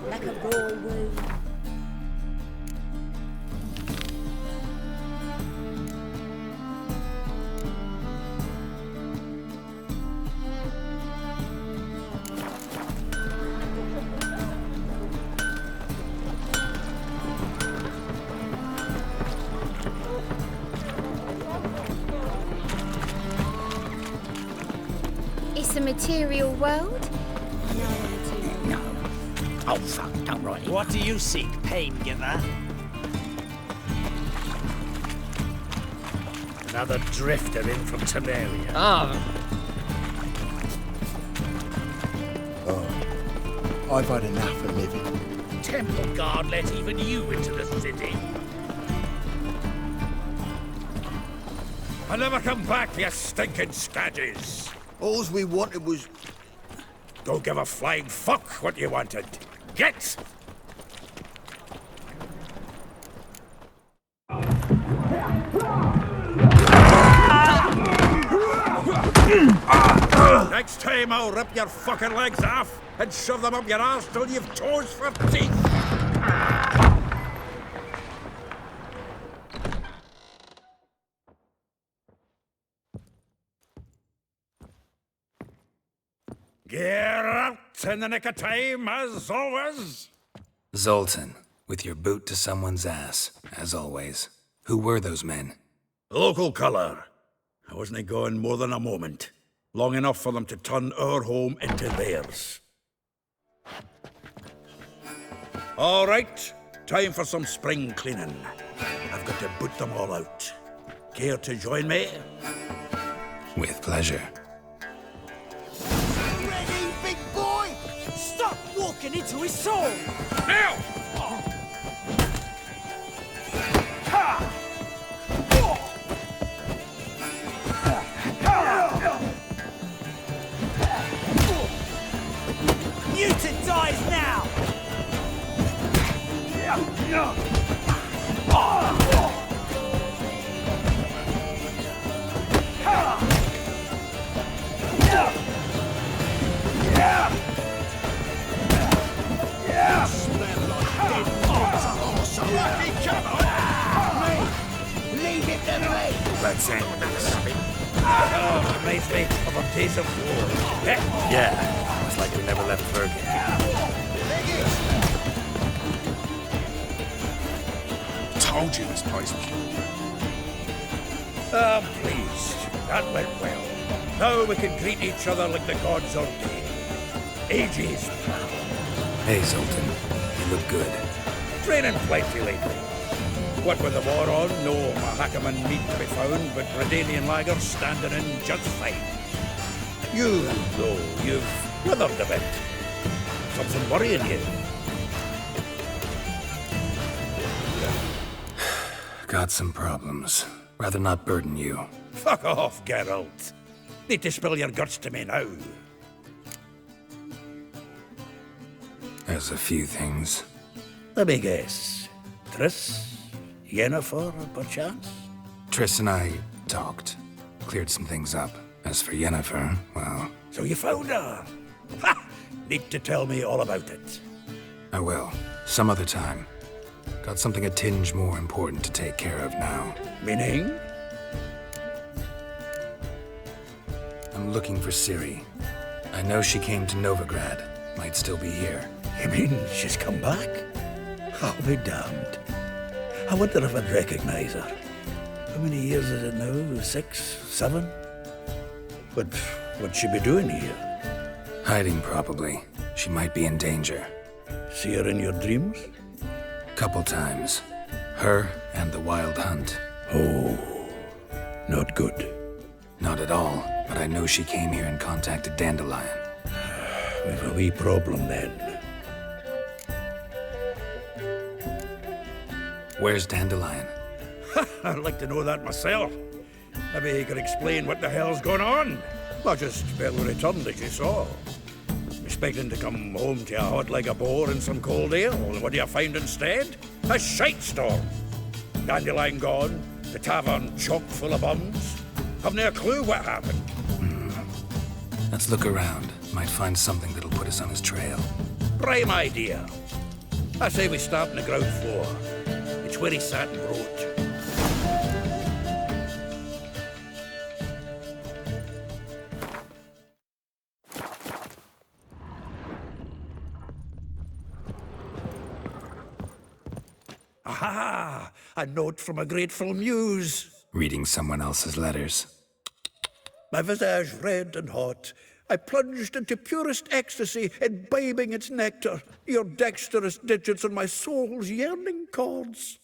like a raw wound. It's a material world? No. Oh, fuck, don't write it. What do you seek, pain giver? Another drifter in from Temeria. Oh, I've had enough of living. Temple Guard let even you into the city. I'll never come back, you stinking scadges. All we wanted was... Don't give a flying fuck what you wanted. Get! Next time I'll rip your fucking legs off and shove them up your arse till you've toes for teeth. Get out in the nick of time, as always. Zoltan, with your boot to someone's ass, as always. Who were those men? Local colour. I wasn't gone more than a moment. Long enough for them to turn our home into theirs. All right, time for some spring cleaning. I've got to boot them all out. Care to join me? With pleasure. Ready, big boy? Stop walking into his soul! Now! Mutant dies now! Leave it to me! Let's end this. Oh, reminds me of a days of war. Yeah, it's like we never left Bergen. Told you this place was... Please. That went well. Now we can greet each other like the gods ordained. Ages, pal. Hey, Zoltan. You look good. Training plenty lately. What with the war on, no Mahakaman meat to be found, but Redanian lagers standing in just fine. You, though, you've withered a bit. Something worrying you? Got some problems. Rather not burden you. Fuck off, Geralt. Need to spill your guts to me now. There's a few things. Let me guess. Triss? Yennefer, perchance? Triss and I talked. Cleared some things up. As for Yennefer, well... So you found her? Ha! Need to tell me all about it. I will. Some other time. Got something a tinge more important to take care of now. Meaning? I'm looking for Ciri. I know she came to Novigrad. Might still be here. You mean she's come back? I'll be damned. I wonder if I'd recognize her. How many years is it now? 6, 7? But what'd she be doing here? Hiding, probably. She might be in danger. See her in your dreams? Couple times. Her and the Wild Hunt. Oh, not good. Not at all, but I know she came here and contacted Dandelion. We've a wee problem then. Where's Dandelion? I'd like to know that myself. Maybe he could explain what the hell's going on. Not just barely returned, as you saw. Expecting to come home to a hut like a boar and some cold ale. What do you find instead? A shite storm. Dandelion gone, the tavern chock full of bums. Haven't a clue what happened. Let's look around. Might find something that'll put us on his trail. Prime idea. I say we start on the ground floor. It's where he sat and wrote. Aha! A note from a grateful muse. Reading someone else's letters. My visage red and hot, I plunged into purest ecstasy, imbibing its nectar, your dexterous digits on my soul's yearning chords.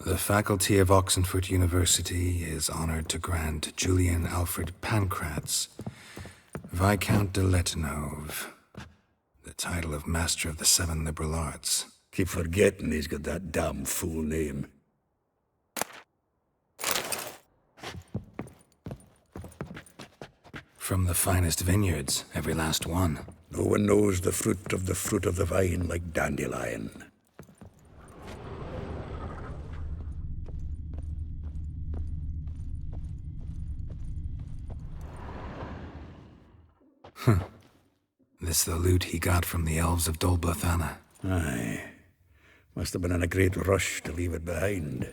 The faculty of Oxenford University is honored to grant Julian Alfred Pancratz, Viscount de Letenove, the title of Master of the Seven Liberal Arts. Keep forgetting he's got that damn full name. From the finest vineyards, every last one. No one knows the fruit of the vine like Dandelion. This the loot he got from the elves of Dolbothana. Aye. Must have been in a great rush to leave it behind.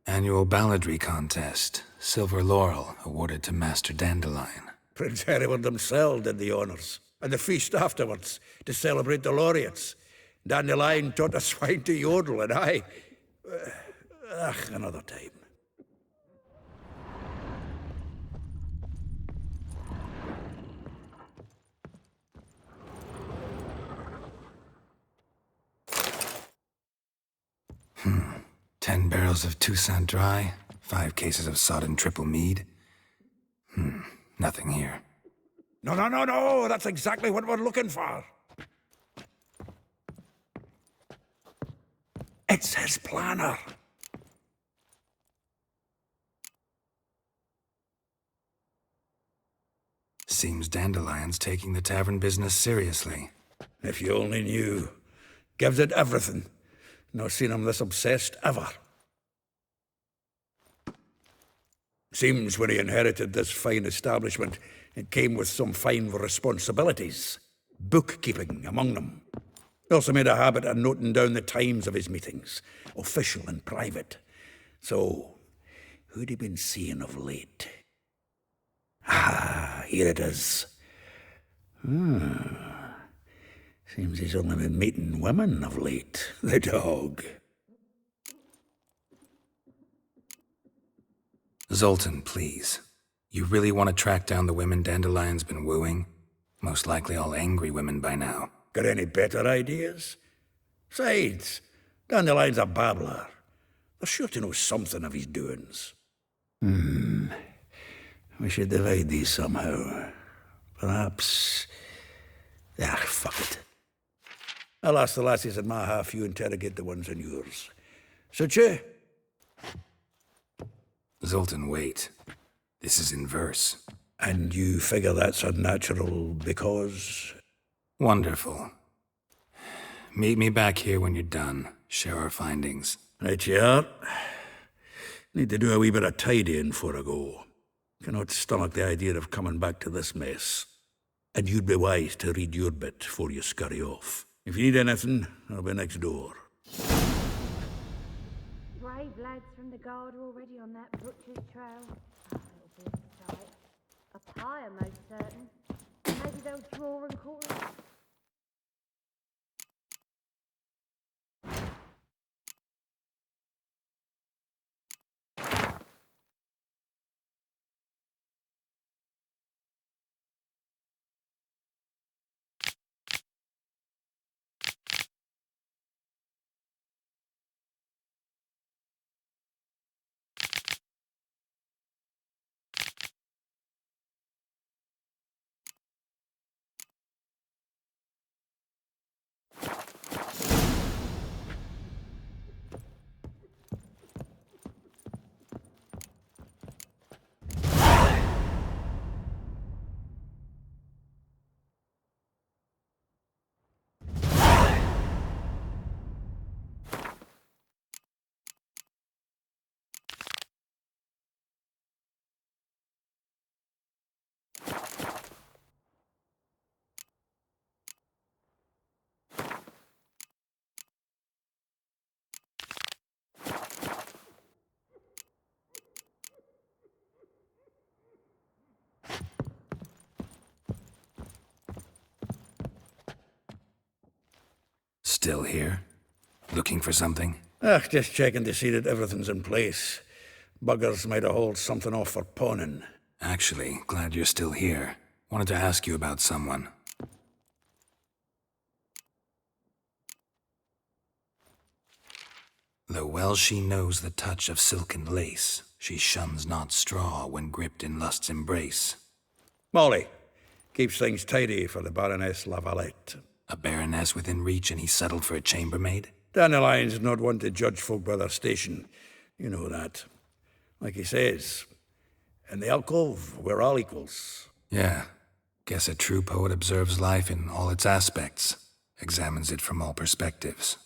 Annual balladry contest. Silver laurel awarded to Master Dandelion. Prince Hereward himself did the honours, and the feast afterwards to celebrate the laureates. Dandelion taught a swine to yodel, and I... another time. Hmm. 10 barrels of Toussaint Dry, 5 cases of sodden triple mead. Nothing here. No, that's exactly what we're looking for. It's his planner. Seems Dandelion's taking the tavern business seriously. If you only knew. Gives it everything. Not seen him this obsessed ever. Seems when he inherited this fine establishment, it came with some fine responsibilities. Bookkeeping among them. He also made a habit of noting down the times of his meetings, official and private. So, who'd he been seeing of late? Ah, here it is. Seems he's only been meeting women of late, the dog. Zoltan, please. You really want to track down the women Dandelion's been wooing? Most likely all angry women by now. Got any better ideas? Besides, Dandelion's a babbler. They're sure to know something of his doings. We should divide these somehow. Perhaps... fuck it. I'll ask the lassies in my half, you interrogate the ones in yours. Suit you? Zoltan, wait. This is in verse. And you figure that's unnatural because... Wonderful. Meet me back here when you're done. Share our findings. Right you are. Need to do a wee bit of tidying before I go. Cannot stomach the idea of coming back to this mess. And you'd be wise to read your bit before you scurry off. If you need anything, I'll be next door. Brave lads from the guard are already on that butcher's trail. Oh, it'll be a sight. A pyre, most certain. Maybe they'll draw and chorus. Still here? Looking for something? Just checking to see that everything's in place. Buggers might have hauled something off for pawning. Actually, glad you're still here. Wanted to ask you about someone. Though well she knows the touch of silken lace, she shuns not straw when gripped in lust's embrace. Molly. Keeps things tidy for the Baroness Lavalette. A baroness within reach and he settled for a chambermaid? Dandelion's not one to judge folk by their station. You know that. Like he says, in the alcove, we're all equals. Yeah. Guess a true poet observes life in all its aspects, examines it from all perspectives.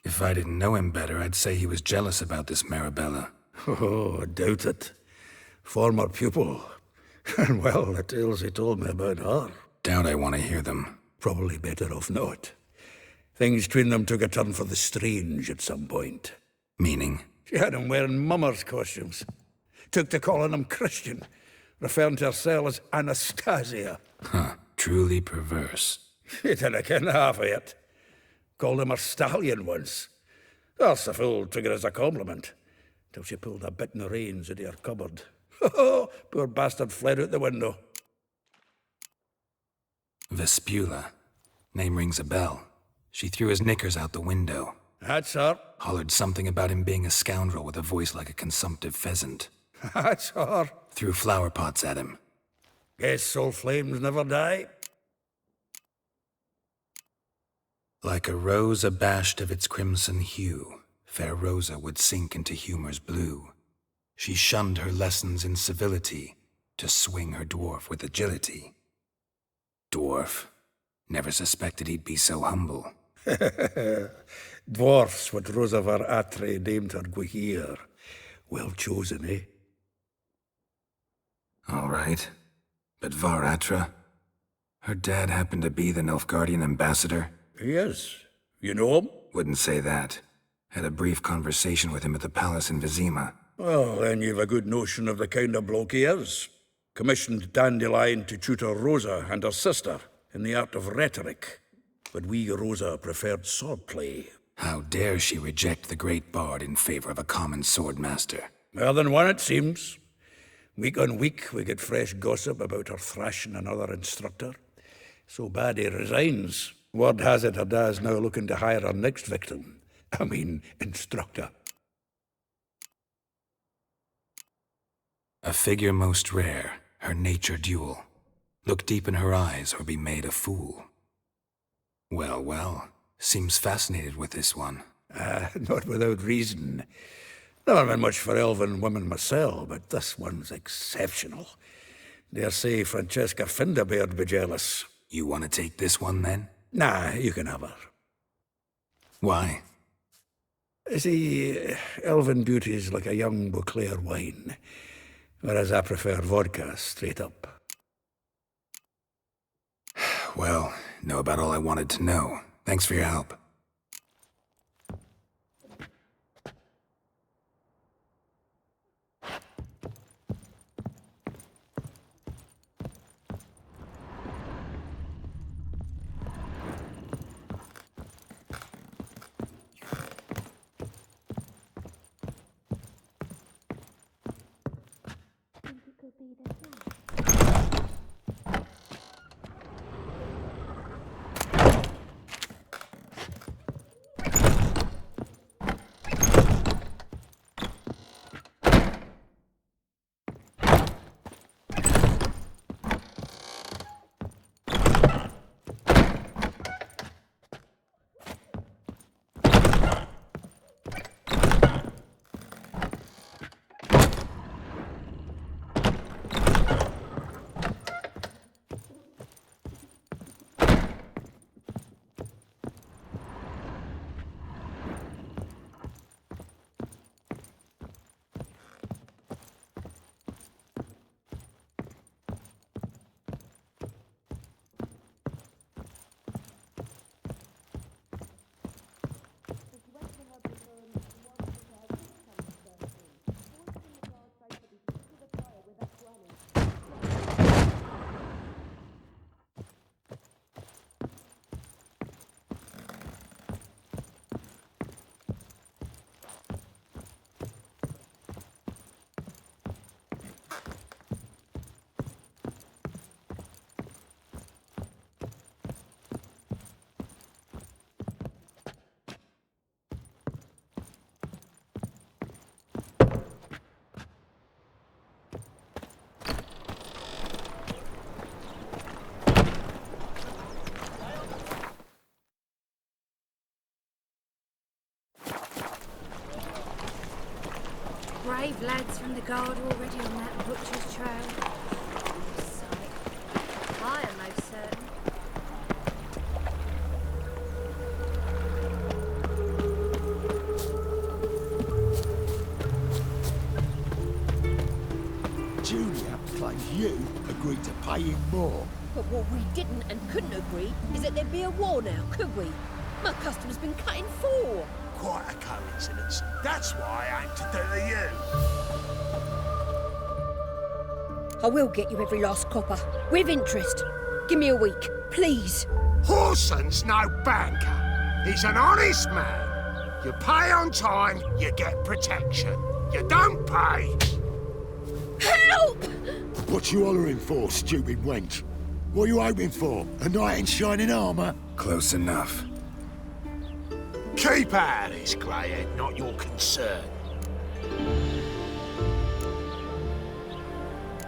If I didn't know him better, I'd say he was jealous about this Marabella. Oh, I doubt it. Former pupil. And well, the tales he told me about her. Doubt I want to hear them. Probably better off not. Things between them took a turn for the strange at some point. Meaning? She had him wearing mummers' costumes. Took to calling him Christian, referring to herself as Anastasia. Huh. Truly perverse. He didn't ken half of it. Called him her stallion once. That's the fool took it as a compliment, till she pulled a bit in the reins out of her cupboard. Poor bastard fled out the window. Vespula. Name rings a bell. She threw his knickers out the window. That's her. Hollered something about him being a scoundrel with a voice like a consumptive pheasant. That's her. Threw flower pots at him. Guess soul flames never die. Like a rose abashed of its crimson hue, fair Rosa would sink into humor's blue. She shunned her lessons in civility, to swing her dwarf with agility. Dwarf. Never suspected he'd be so humble. Dwarfs what Rosa var Atre named her Guihir. Well chosen, eh? All right. But Varatra? Her dad happened to be the Nilfgaardian ambassador? He is. You know him? Wouldn't say that. Had a brief conversation with him at the palace in Vizima. Well, then you've a good notion of the kind of bloke he is. Commissioned Dandelion to tutor Rosa and her sister in the art of rhetoric. But we, Rosa, preferred swordplay. How dare she reject the great bard in favor of a common swordmaster? More than one, it seems. Week on week, we get fresh gossip about her thrashing another instructor. So bad he resigns. Word has it her dad's now looking to hire her next victim. Instructor. A figure most rare, her nature dual. Look deep in her eyes or be made a fool. Well, well, seems fascinated with this one. Not without reason. Never been much for elven women myself, but this one's exceptional. Dare say Francesca Finderbeard be jealous. You want to take this one, then? Nah, you can have her. Why? See, elven beauty's like a young Beauclair wine, whereas I prefer vodka straight up. Well, know about all I wanted to know. Thanks for your help. Brave lads from the guard already on that butcher's trail. Sight. Fire, most certain. Junior claims you agreed to pay him more. But what we didn't and couldn't agree is that there'd be a war now, could we? My customer's been cut in four. Quite a coincidence. That's why I aim to do to you. I will get you every last copper, with interest. Give me a week, please. Horson's no banker. He's an honest man. You pay on time, you get protection. You don't pay. Help! What you hollering for, stupid wench? What are you hoping for? A knight in shining armour? Close enough. Keep out of this, Greyhead, not your concern.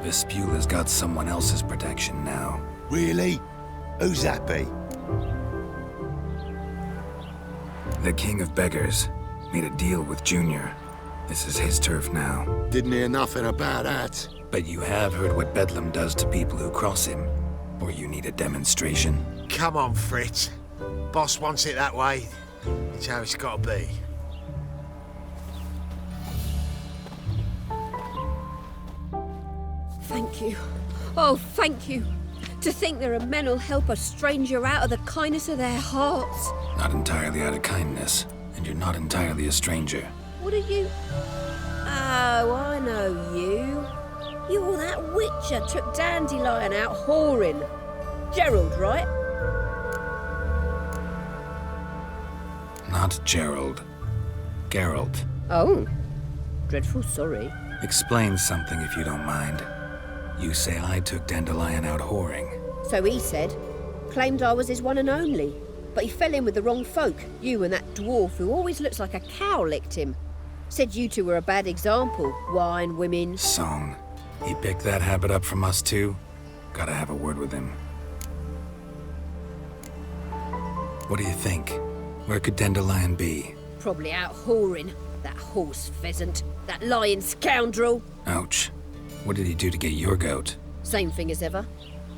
Vespula's got someone else's protection now. Really? Who's that be? The King of Beggars made a deal with Junior. This is his turf now. Didn't hear nothing about that. But you have heard what Bedlam does to people who cross him. Or you need a demonstration? Come on, Fritz. Boss wants it that way. It's how it's got to be. Thank you. Oh, thank you. To think there are men who'll help a stranger out of the kindness of their hearts. Not entirely out of kindness, and you're not entirely a stranger. What are you? Oh, I know you. You're that witcher took Dandelion out whoring. Gerald, right? Not Gerald. Geralt. Oh. Dreadful sorry. Explain something if you don't mind. You say I took Dandelion out whoring. So he said. Claimed I was his one and only. But he fell in with the wrong folk. You and that dwarf who always looks like a cow licked him. Said you two were a bad example. Wine, women. Song. He picked that habit up from us too? Gotta have a word with him. What do you think? Where could Dandelion be? Probably out whoring. That horse pheasant. That lying scoundrel. Ouch. What did he do to get your goat? Same thing as ever.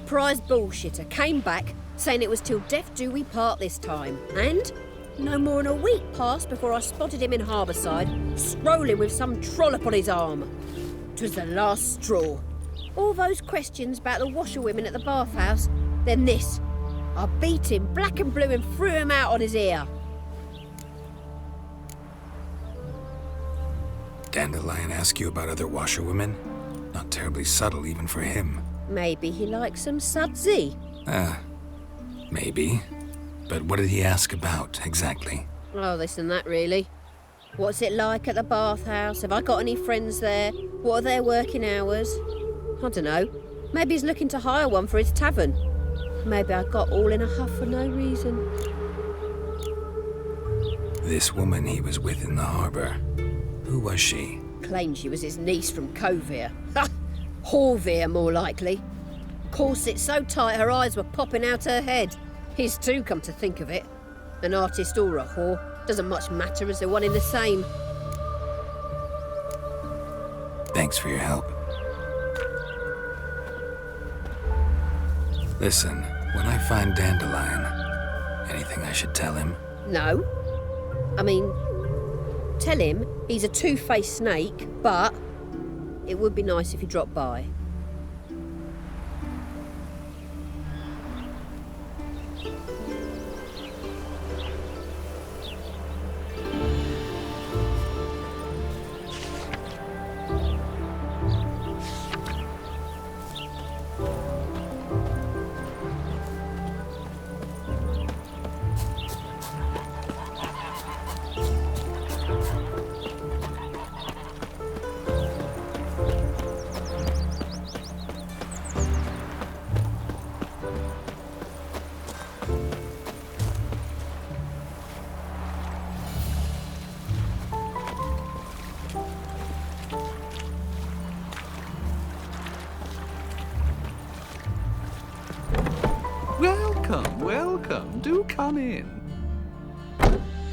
Prize bullshitter came back, saying it was till death do we part this time. And no more than a week passed before I spotted him in Harbourside, strolling with some trollop on his arm. 'Twas the last straw. All those questions about the washerwomen at the bathhouse, then this. I beat him black and blue and threw him out on his ear. Dandelion ask you about other washerwomen? Not terribly subtle even for him. Maybe he likes some sudsy. Maybe. But what did he ask about, exactly? Oh, this and that, really. What's it like at the bathhouse? Have I got any friends there? What are their working hours? I don't know. Maybe he's looking to hire one for his tavern. Maybe I got all in a huff for no reason. This woman he was with in the harbour. Who was she? Claimed she was his niece from Kovir. Ha! Horvir, more likely. Corset so tight her eyes were popping out her head. His too, come to think of it. An artist or a whore. Doesn't much matter as they're one in the same. Thanks for your help. Listen, when I find Dandelion, anything I should tell him? No. I mean, tell him he's a two-faced snake, but it would be nice if he dropped by. Welcome, welcome. Do come in.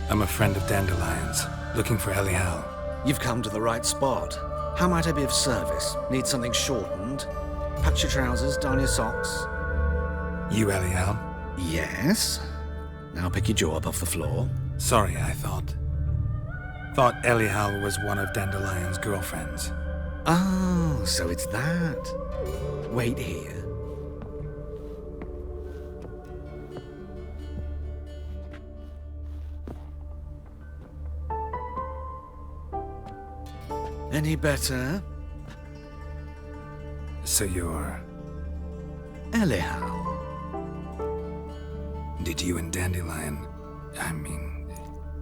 I'm a friend of Dandelion's, looking for Elial. You've come to the right spot. How might I be of service? Need something shortened? Patch your trousers, darn your socks. You Eliel? Yes. Now pick your jaw up off the floor. Sorry, I thought Eliel was one of Dandelion's girlfriends. Oh, so it's that. Wait here. Any better? So you're... Eliel. Did you and Dandelion...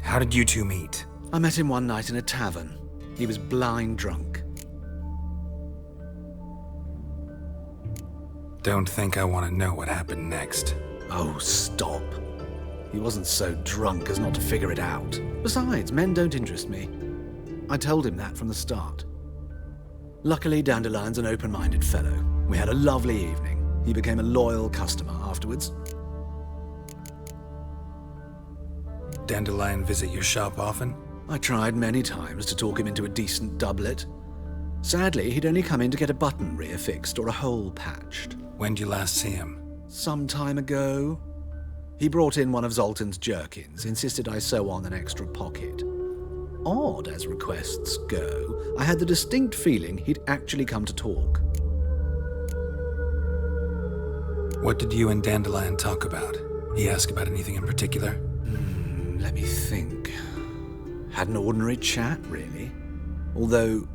how did you two meet? I met him one night in a tavern. He was blind drunk. Don't think I want to know what happened next. Oh, stop. He wasn't so drunk as not to figure it out. Besides, men don't interest me. I told him that from the start. Luckily, Dandelion's an open-minded fellow. We had a lovely evening. He became a loyal customer afterwards. Dandelion visit your shop often? I tried many times to talk him into a decent doublet. Sadly, he'd only come in to get a button reaffixed or a hole patched. When'd you last see him? Some time ago. He brought in one of Zoltan's jerkins, insisted I sew on an extra pocket. Odd as requests go, I had the distinct feeling he'd actually come to talk. What did you and Dandelion talk about? He asked about anything in particular? Let me think. Had an ordinary chat, really. Although,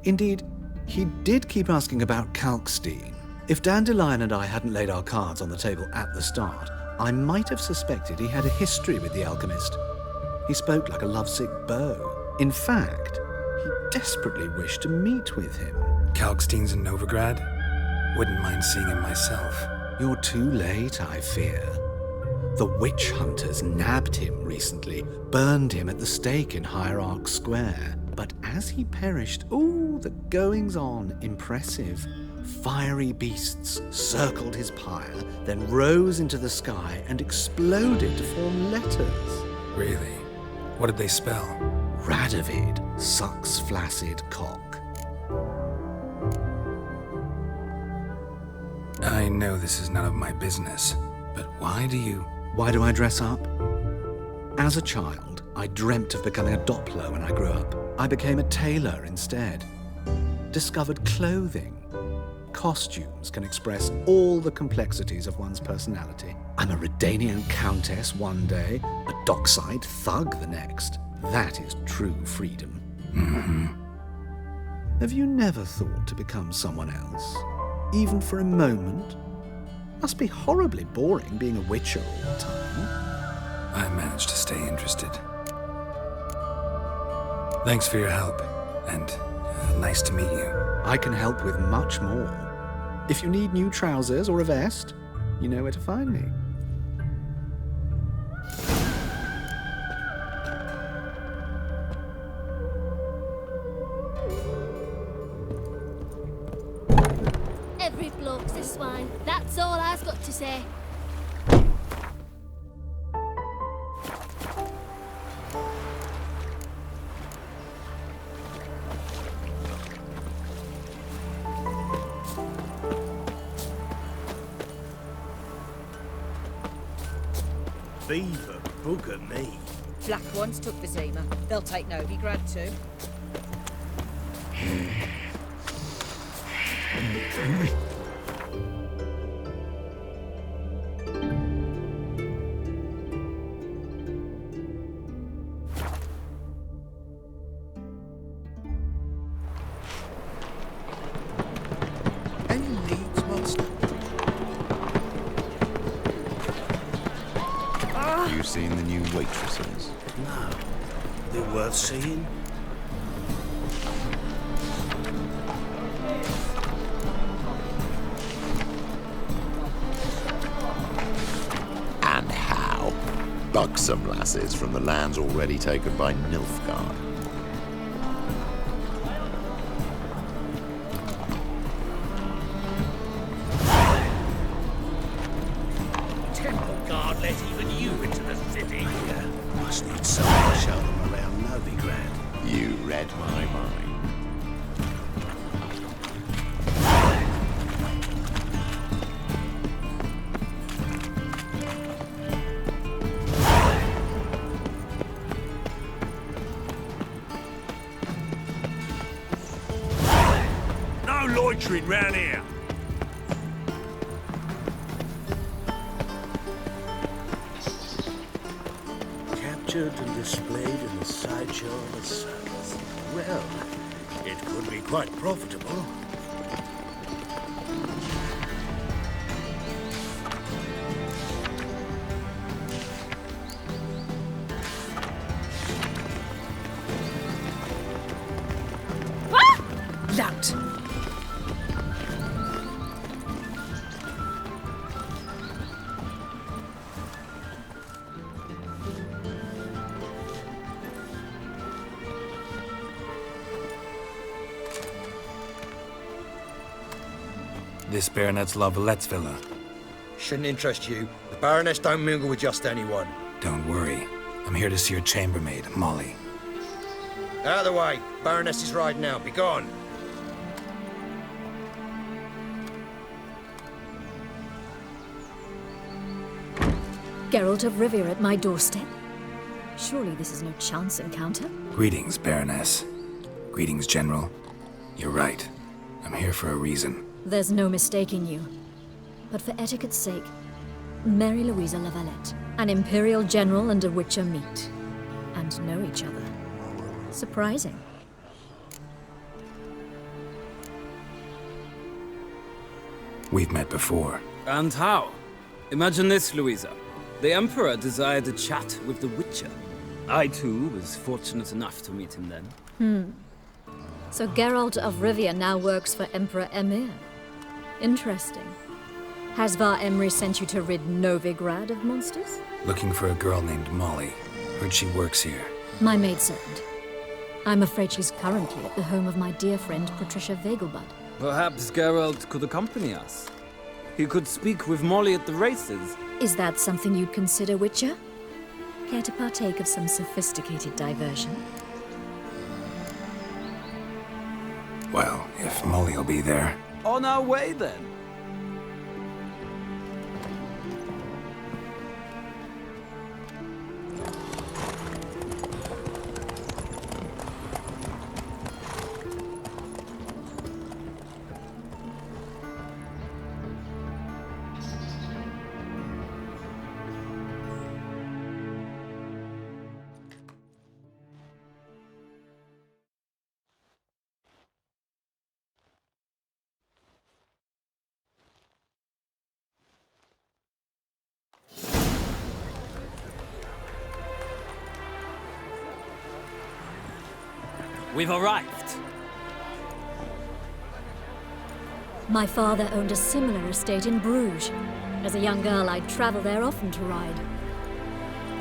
indeed, he did keep asking about Kalkstein. If Dandelion and I hadn't laid our cards on the table at the start, I might have suspected he had a history with the alchemist. He spoke like a lovesick beau. In fact, he desperately wished to meet with him. Kalkstein's in Novigrad? Wouldn't mind seeing him myself. You're too late, I fear. The witch hunters nabbed him recently, burned him at the stake in Hierarch Square. But as he perished, the goings-on, impressive. Fiery beasts circled his pyre, then rose into the sky and exploded to form letters. Really? What did they spell? Radovid sucks flaccid cock. I know this is none of my business, but why do I dress up? As a child, I dreamt of becoming a Doppler when I grew up. I became a tailor instead. Discovered clothing. Costumes can express all the complexities of one's personality. I'm a Redanian countess one day, a dockside thug the next. That is true freedom. Mm-hmm. Have you never thought to become someone else? Even for a moment? Must be horribly boring being a witcher all the time. I managed to stay interested. Thanks for your help, and nice to meet you. I can help with much more. If you need new trousers or a vest, you know where to find me. Every bloke's a swine. That's all I've got to say. Beaver bugger me. Black ones took Vizima. They'll take Novigrad too. Any leads, Master? You seen the new waitresses? No. They're worth seeing. And how? Buxom lasses from the lands already taken by Nilfgaard. Temple Guard let even you into the city. Must need someone to show them around Novigrad. You read my mind. butchering round here? Captured and displayed in the sideshow of a circus. Well, it could be quite profitable. Lout! This Baronet's lvl100's villa. Shouldn't interest you. The Baroness don't mingle with just anyone. Don't worry. I'm here to see your chambermaid, Molly. Out of the way. Baroness is riding out. Be gone. Geralt of Rivia at my doorstep? Surely this is no chance encounter? Greetings, Baroness. Greetings, General. You're right. I'm here for a reason. There's no mistaking you. But for etiquette's sake, Mary Louisa Lavalette, an Imperial General and a Witcher meet. And know each other. Surprising. We've met before. And how? Imagine this, Louisa. The Emperor desired a chat with the Witcher. I, too, was fortunate enough to meet him then. So Geralt of Rivia now works for Emperor Emir. Interesting. Has Var Emry sent you to rid Novigrad of monsters? Looking for a girl named Molly. Heard she works here. My maidservant. I'm afraid she's currently at the home of my dear friend Patricia Vegelbud. Perhaps Geralt could accompany us. He could speak with Molly at the races. Is that something you'd consider, Witcher? Care to partake of some sophisticated diversion? Well, if Molly'll be there. On our way, then. We've arrived. My father owned a similar estate in Bruges. As a young girl, I'd travel there often to ride.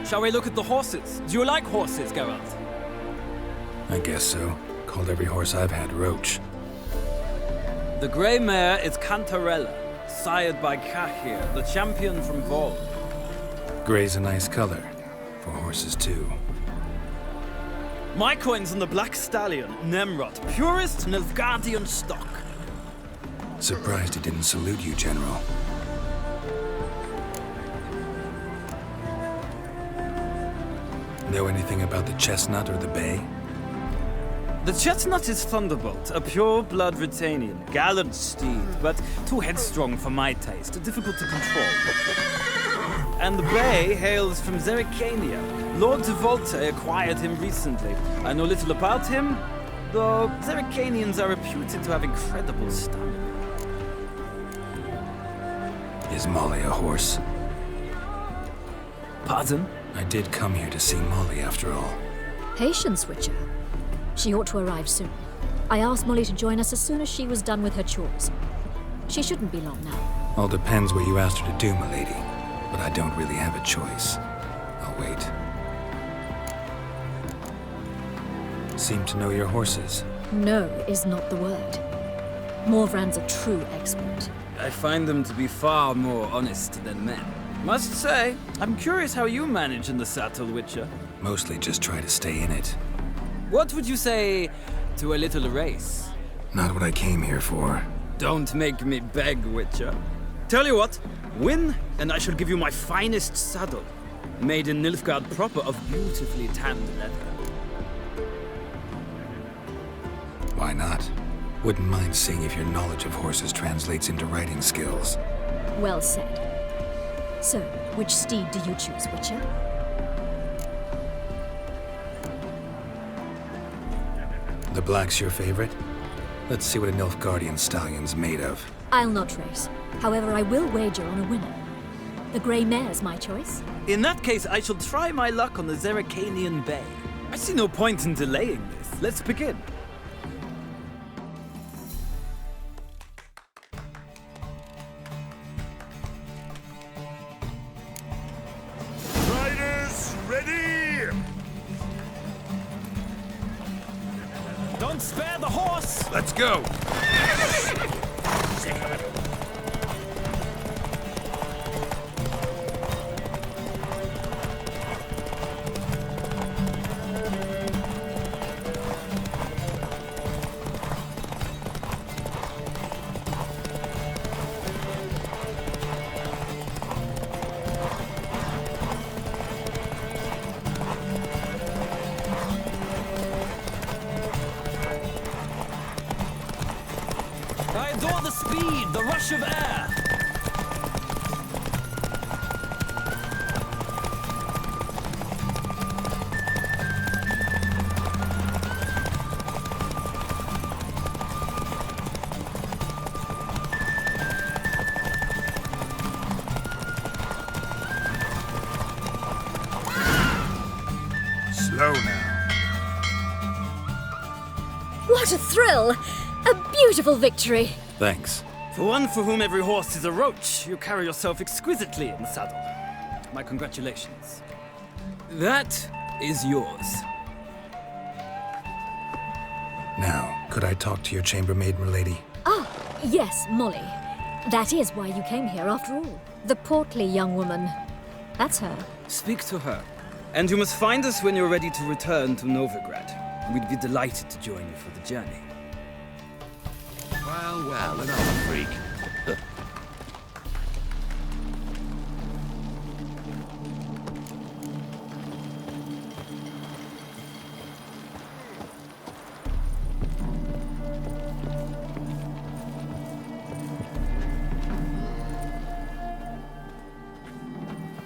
Shall we look at the horses? Do you like horses, Geralt? I guess so. Called every horse I've had Roach. The grey mare is Cantarella, sired by Cahir, the champion from Vol. Grey's a nice color. For horses, too. My coin's on the Black Stallion, Nemrod, purest Nilfgaardian stock. Surprised he didn't salute you, General. Know anything about the chestnut or the bay? The chestnut is Thunderbolt, a pure-blood Britannian, gallant steed, but too headstrong for my taste, difficult to control. And the bay hails from Zerrikania. Lord de Volte acquired him recently. I know little about him, though Zerrikanians are reputed to have incredible stamina. Is Molly a horse? Pardon? I did come here to see Molly, after all. Patience, Witcher. She ought to arrive soon. I asked Molly to join us as soon as she was done with her chores. She shouldn't be long now. All depends what you asked her to do, milady. But I don't really have a choice. I'll wait. Seem to know your horses. No is not the word. Morvrand's a true expert. I find them to be far more honest than men. Must say, I'm curious how you manage in the saddle, Witcher. Mostly just try to stay in it. What would you say to a little race? Not what I came here for. Don't make me beg, Witcher. Tell you what, win, and I shall give you my finest saddle. Made in Nilfgaard proper of beautifully tanned leather. Why not? Wouldn't mind seeing if your knowledge of horses translates into riding skills. Well said. So, which steed do you choose, Witcher? The black's your favorite? Let's see what a Nilfgaardian stallion's made of. I'll not race. However, I will wager on a winner. The grey mare's my choice. In that case, I shall try my luck on the Zeracanian Bay. I see no point in delaying this. Let's begin. Riders, ready! Don't spare the horse! Let's go! I adore the speed, the rush of air. Slow now. What a thrill! A beautiful victory! Thanks. For one for whom every horse is a roach, you carry yourself exquisitely in the saddle. My congratulations. That is yours. Now, could I talk to your chambermaid, milady? Ah, yes, Molly. That is why you came here after all. The portly young woman. That's her. Speak to her. And you must find us when you're ready to return to Novigrad. We'd be delighted to join you for the journey. Well, well, another freak.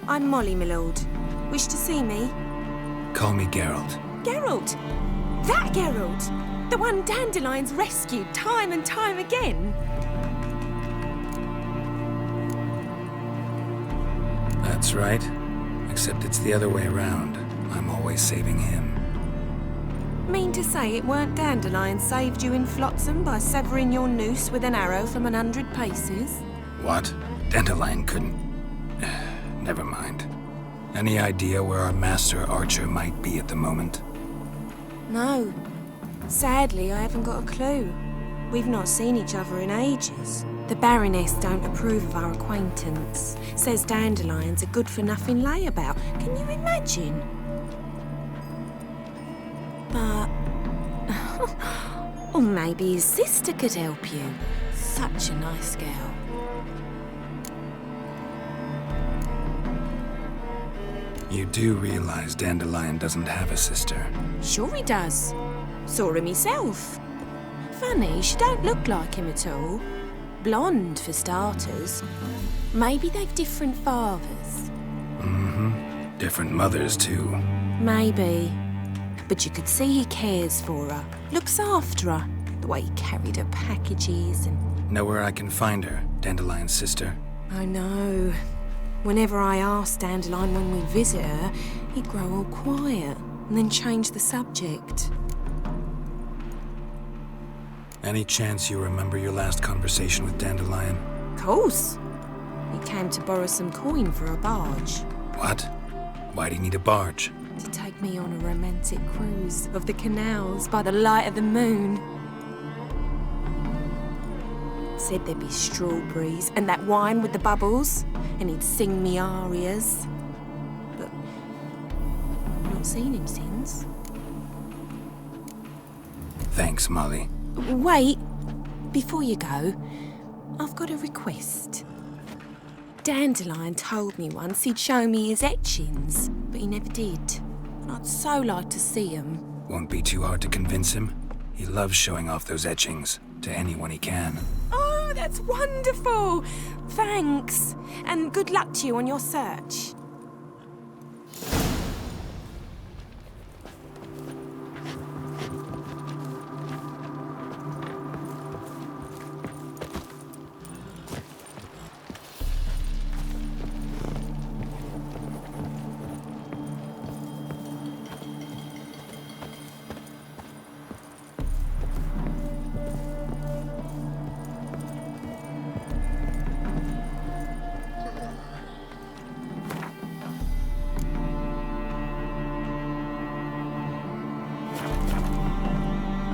I'm Molly, my lord. Wish to see me? Call me Geralt. Geralt! That Geralt! The one Dandelion's rescued time and time again! That's right. Except it's the other way around. I'm always saving him. Mean to say it weren't Dandelion saved you in Flotsam by severing your noose with an arrow from 100 paces? What? Dandelion couldn't... Never mind. Any idea where our master archer might be at the moment? No. Sadly, I haven't got a clue. We've not seen each other in ages. The Baroness don't approve of our acquaintance. Says Dandelion's a good-for-nothing layabout. Can you imagine? But... or maybe his sister could help you. Such a nice girl. You do realize Dandelion doesn't have a sister? Sure he does. Saw him himself. Funny, she don't look like him at all. Blonde, for starters. Maybe they've different fathers. Mm-hmm. Different mothers, too. Maybe. But you could see he cares for her. Looks after her. The way he carried her packages and... Know where I can find her, Dandelion's sister? I know. Whenever I asked Dandelion when we visit her, he'd grow all quiet and then change the subject. Any chance you remember your last conversation with Dandelion? Course. He came to borrow some coin for a barge. What? Why'd he need a barge? To take me on a romantic cruise of the canals by the light of the moon. Said there'd be strawberries and that wine with the bubbles, and he'd sing me arias. But I've not seen him since. Thanks, Molly. Wait, before you go, I've got a request. Dandelion told me once he'd show me his etchings, but he never did. And I'd so like to see them. Won't be too hard to convince him. He loves showing off those etchings. to anyone he can. Oh, that's wonderful! Thanks. And good luck to you on your search.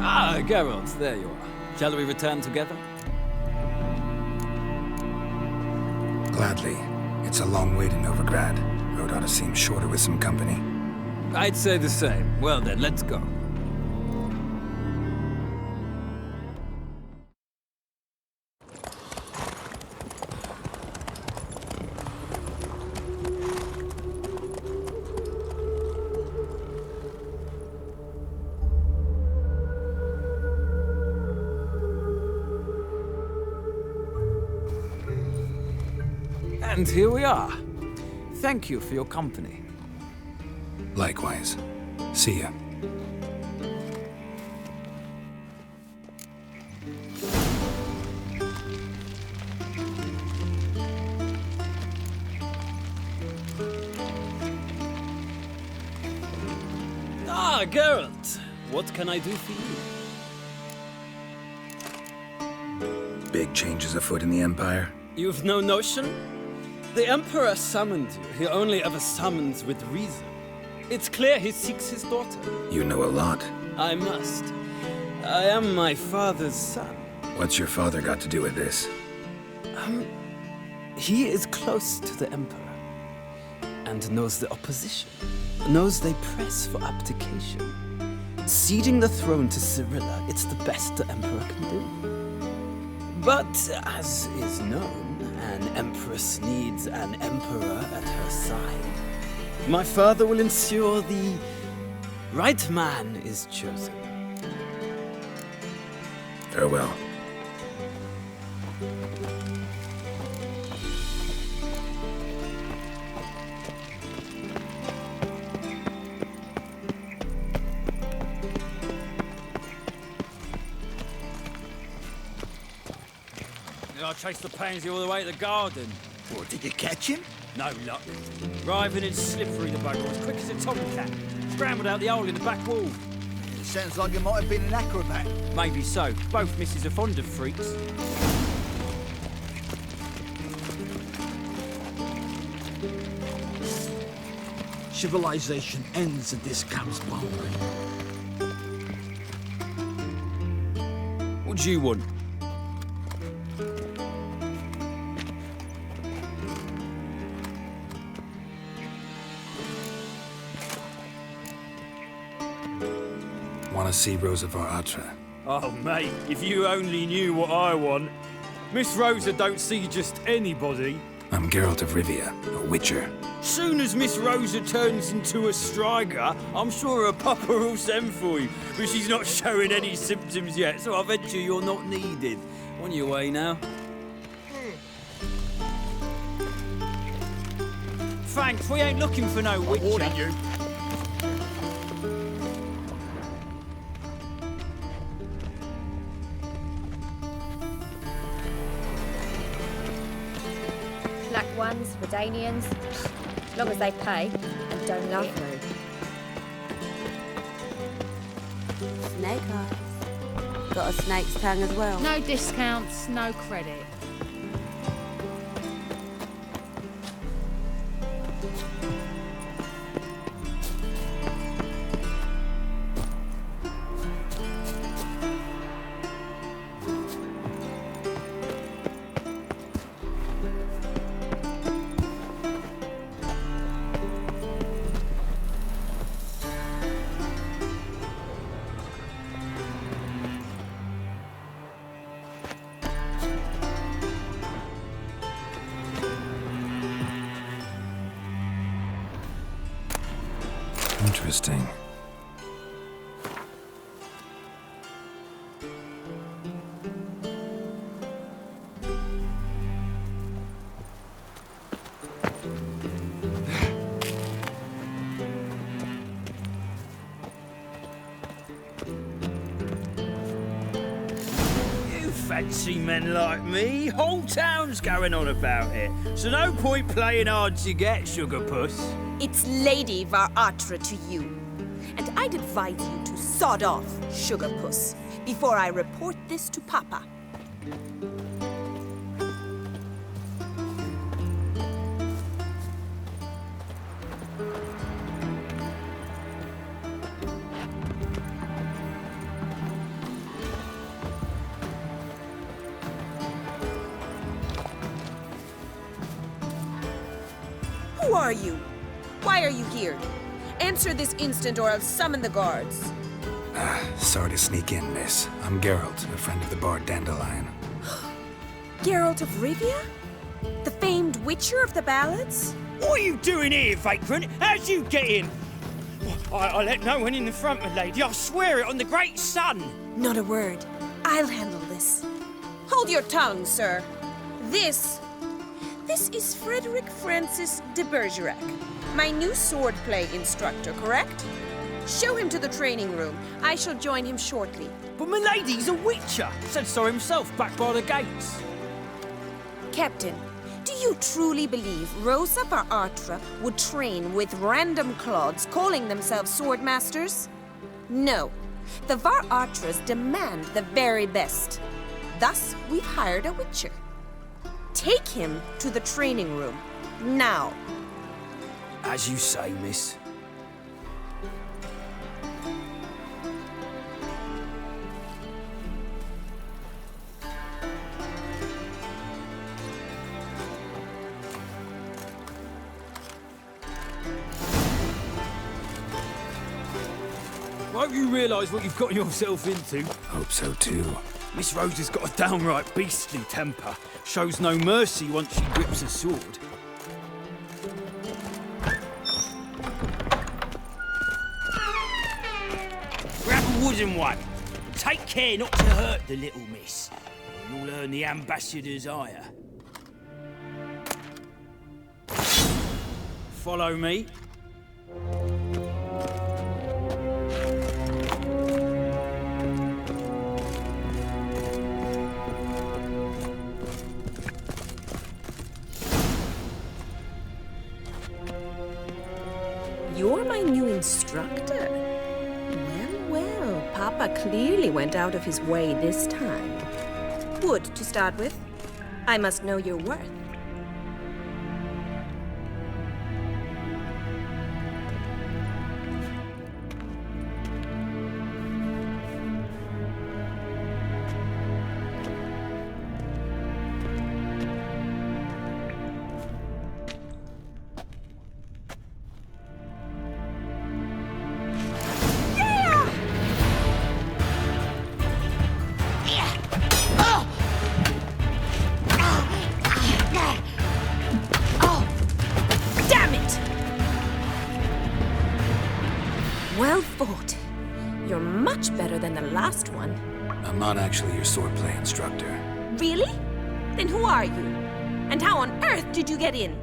Ah, Geralt, there you are. Shall we return together? Gladly. It's a long way to Novigrad. Road ought to seem shorter with some company. I'd say the same. Well then, let's go. And here we are. Thank you for your company. Likewise. See ya. Ah, Geralt. What can I do for you? Big changes afoot in the Empire. You've no notion? The Emperor summoned you. He only ever summons with reason. It's clear he seeks his daughter. You know a lot. I must. I am my father's son. What's your father got to do with this? He is close to the Emperor. And knows the opposition. Knows they press for abdication. Ceding the throne to Cyrilla, it's the best the Emperor can do. But, as is known, an empress needs an emperor at her side. My father will ensure the right man is chosen. Farewell. I chased the pansy all the way to the garden. What, did you catch him? No luck. Writhing and slippery, the bugger, as quick as a tomcat. Scrambled out the hole in the back wall. It sounds like he might have been an acrobat. Maybe so. Both misses are fond of freaks. Civilization ends and this comes by. What do you want? Want to see Rosa of Aard? Oh, mate, if you only knew what I want. Miss Rosa don't see just anybody. I'm Geralt of Rivia, a witcher. Soon as Miss Rosa turns into a striker, I'm sure her papa will send for you. But she's not showing any symptoms yet, so I venture you're not needed. On your way now. Thanks, we ain't looking for no witcher. I'm warning you. Black ones, Redanians, as long as they pay and don't love me. Snake eyes. Got a snake's tongue as well. No discounts, no credit. Interesting. fancy men like me. Whole town's going on about it. So no point playing hard to get, sugar puss. It's Lady Var-Atra to you. And I'd advise you to sod off, sugar puss, before I report this to Papa. Who are you? Why are you here? Answer this instant or I'll summon the guards. Sorry to sneak in, miss. I'm Geralt, a friend of the bard Dandelion. Geralt of Rivia? The famed witcher of the ballads? What are you doing here, vagrant? How'd you get in? I let no one in the front, my lady. I swear it on the great sun. Not a word. I'll handle this. Hold your tongue, sir. This is Frederick Francis de Bergerac, my new swordplay instructor, correct? Show him to the training room. I shall join him shortly. But my lady's a witcher. Said so himself back by the gates. Captain, do you truly believe Rosa Var-Atra would train with random clods calling themselves swordmasters? No. The Var-Atras demand the very best. Thus, we've hired a witcher. Take him to the training room. Now. As you say, miss. Hope you realise what you've gotten yourself into. Hope so too. Miss Rose has got a downright beastly temper. Shows no mercy once she grips a sword. Grab a wooden one. Take care not to hurt the little miss. You'll earn the ambassador's ire. Follow me. You're my new instructor? Well, Papa clearly went out of his way this time. Wood, to start with. I must know your worth. Well fought. You're much better than the last one. I'm not actually your swordplay instructor. Really? Then who are you? And how on earth did you get in?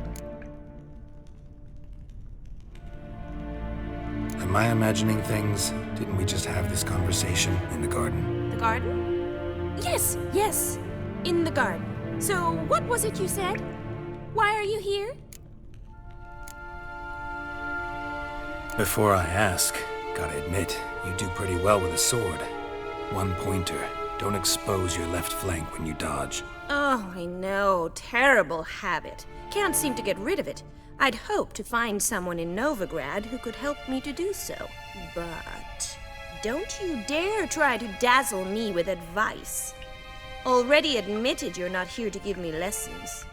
Am I imagining things? Didn't we just have this conversation in the garden? The garden? Yes. In the garden. So, what was it you said? Why are you here? Before I ask, gotta admit, you do pretty well with a sword. One pointer. Don't expose your left flank when you dodge. Oh, I know. Terrible habit. Can't seem to get rid of it. I'd hoped to find someone in Novigrad who could help me to do so. But don't you dare try to dazzle me with advice. Already admitted you're not here to give me lessons.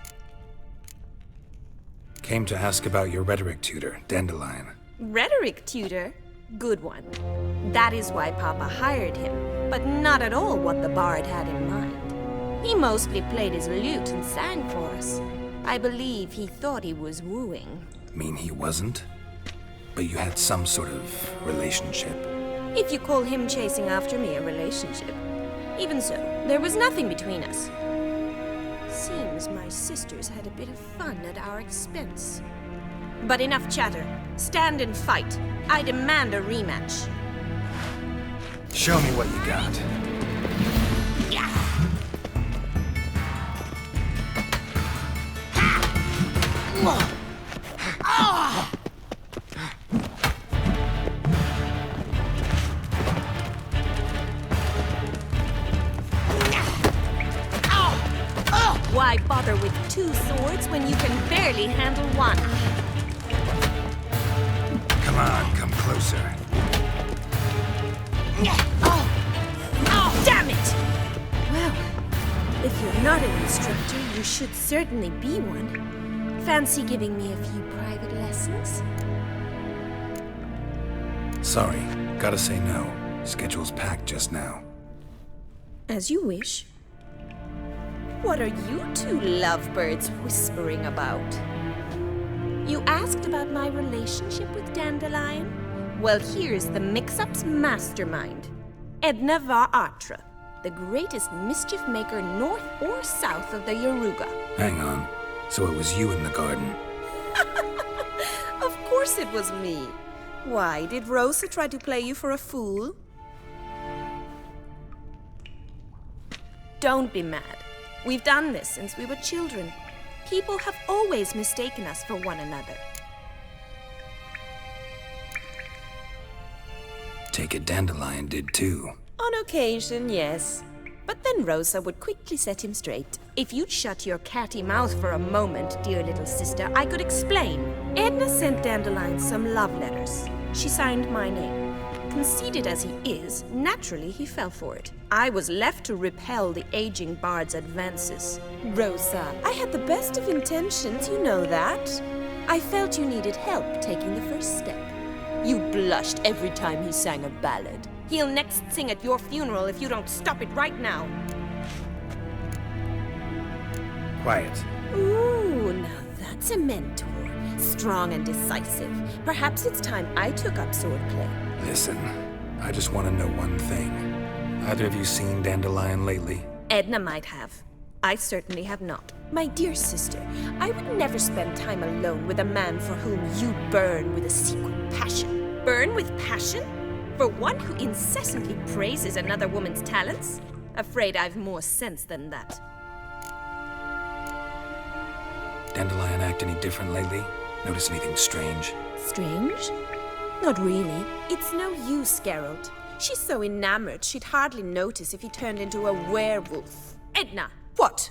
Came to ask about your rhetoric tutor, Dandelion. Rhetoric tutor? Good one. That is why Papa hired him, but not at all what the bard had in mind. He mostly played his lute and sang for us. I believe he thought he was wooing. Mean he wasn't? But you had some sort of relationship? If you call him chasing after me a relationship. Even so, there was nothing between us. Seems my sisters had a bit of fun at our expense. But enough chatter. Stand and fight. I demand a rematch. Show me what you got. Why bother with 2 swords when you can barely handle one? Come on, come closer. Damn it! Well, if you're not an instructor, you should certainly be one. Fancy giving me a few private lessons? Sorry, gotta say no. Schedule's packed just now. As you wish. What are you 2 lovebirds whispering about? You asked about my relationship with Dandelion? Well, here's the mix-up's mastermind. Edna va Atra, the greatest mischief maker north or south of the Yaruga. Hang on. So it was you in the garden? Of course it was me. Why, did Rosa try to play you for a fool? Don't be mad. We've done this since we were children. People have always mistaken us for one another. Take it Dandelion did too. On occasion, yes. But then Rosa would quickly set him straight. If you'd shut your catty mouth for a moment, dear little sister, I could explain. Edna sent Dandelion some love letters. She signed my name. Conceited as he is, naturally he fell for it. I was left to repel the aging bard's advances. Rosa, I had the best of intentions, you know that. I felt you needed help taking the first step. You blushed every time he sang a ballad. He'll next sing at your funeral if you don't stop it right now. Quiet. Ooh, now that's a mentor. Strong and decisive. Perhaps it's time I took up swordplay. Listen, I just want to know one thing. Either of you seen Dandelion lately? Edna might have. I certainly have not. My dear sister, I would never spend time alone with a man for whom you burn with a secret passion. Burn with passion? For one who incessantly praises another woman's talents? Afraid I've more sense than that. Dandelion act any different lately? Notice anything strange? Strange? Not really. It's no use, Geralt. She's so enamored she'd hardly notice if he turned into a werewolf. Edna! What?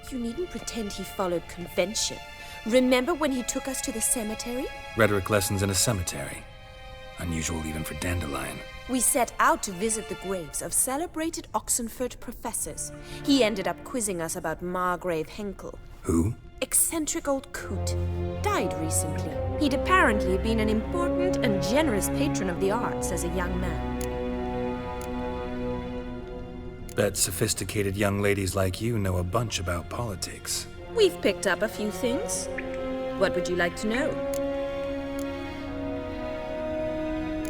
You needn't pretend he followed convention. Remember when he took us to the cemetery? Rhetoric lessons in a cemetery. Unusual even for Dandelion. We set out to visit the graves of celebrated Oxenford professors. He ended up quizzing us about Margrave Henkel. Who? Eccentric old coot. Died recently. He'd apparently been an important and generous patron of the arts as a young man. Bet sophisticated young ladies like you know a bunch about politics. We've picked up a few things. What would you like to know?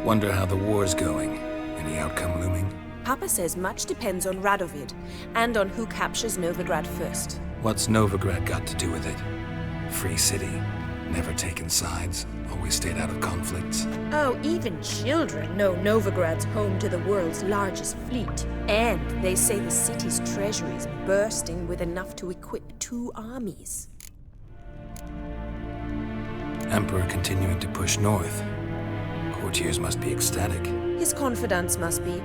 Wonder how the war's going. Any outcome looming? Papa says much depends on Radovid, and on who captures Novigrad first. What's Novigrad got to do with it? Free city. Never taken sides. Always stayed out of conflicts. Oh, even children know Novigrad's home to the world's largest fleet. And they say the city's treasury is bursting with enough to equip 2 armies. Emperor continuing to push north. Courtiers must be ecstatic. His confidants must be.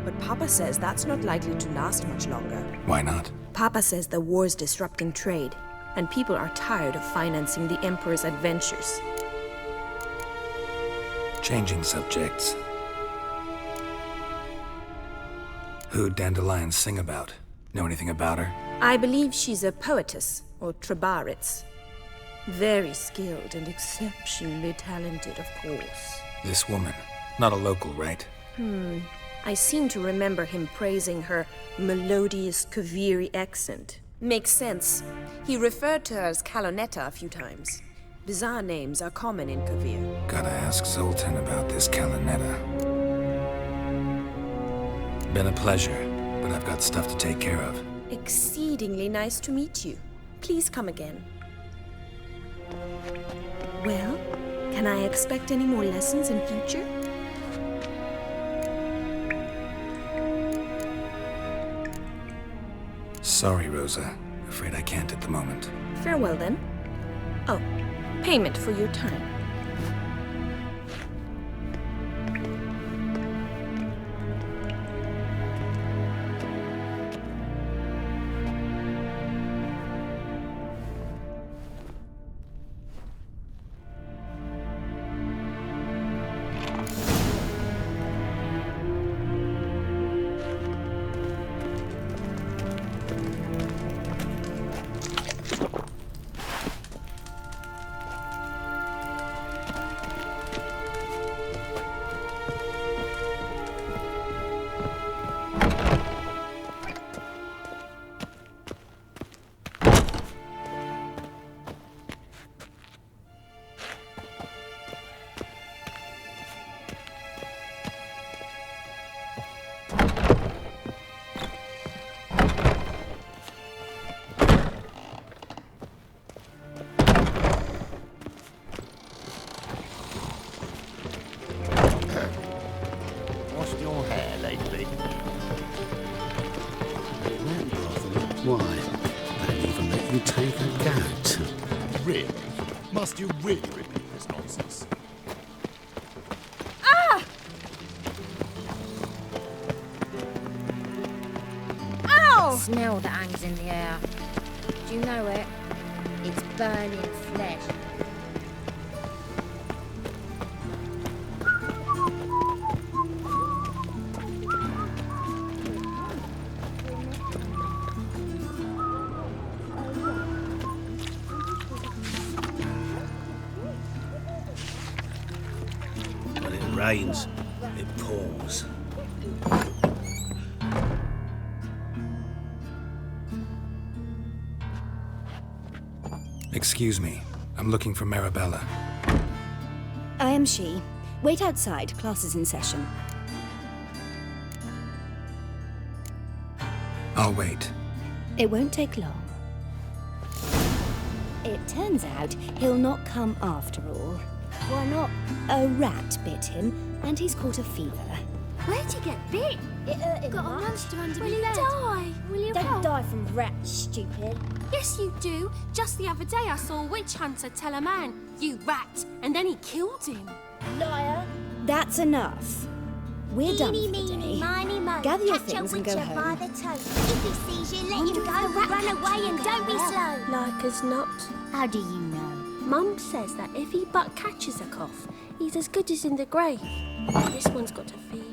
But Papa says that's not likely to last much longer. Why not? Papa says the war's disrupting trade, and people are tired of financing the Emperor's adventures. Changing subjects. Who'd Dandelion sing about? Know anything about her? I believe she's a poetess, or trabaritz. Very skilled and exceptionally talented, of course. This woman. Not a local, right? I seem to remember him praising her melodious Kaviri accent. Makes sense. He referred to her as Kalonetta a few times. Bizarre names are common in Kavir. Gotta ask Zoltan about this Kalonetta. Been a pleasure, but I've got stuff to take care of. Exceedingly nice to meet you. Please come again. Well, can I expect any more lessons in future? Sorry, Rosa. Afraid I can't at the moment. Farewell, then. Oh, payment for your time. Washed your hair lately? Why? They'll even let you take a goat. Really? Must you really repeat this nonsense? Ah! Ow! Smell that hangs in the air. Do you know it? It's burning flesh. When it rains, it pours. Excuse me. I'm looking for Marabella. I am she. Wait outside. Class is in session. I'll wait. It won't take long. It turns out he'll not come after all. Why not? A rat bit him, and he's caught a fever. Where'd you get bit? It hurt him Got a much. monster under Will me you bed. die? Will you Don't help? die from rats, stupid. Yes, you do. Just the other day I saw a witch hunter tell a man, "You rat," and then he killed him. Liar. That's enough. We're done Eeny, for the meeny, day. miny, mo. Gather your Catch a things and go witcher by home. the toe. If he sees you, let him go. Run away and don't be slow. Like as not. How do you know? Mum says that if he but catches a cough, he's as good as in the grave. This one's got a fever.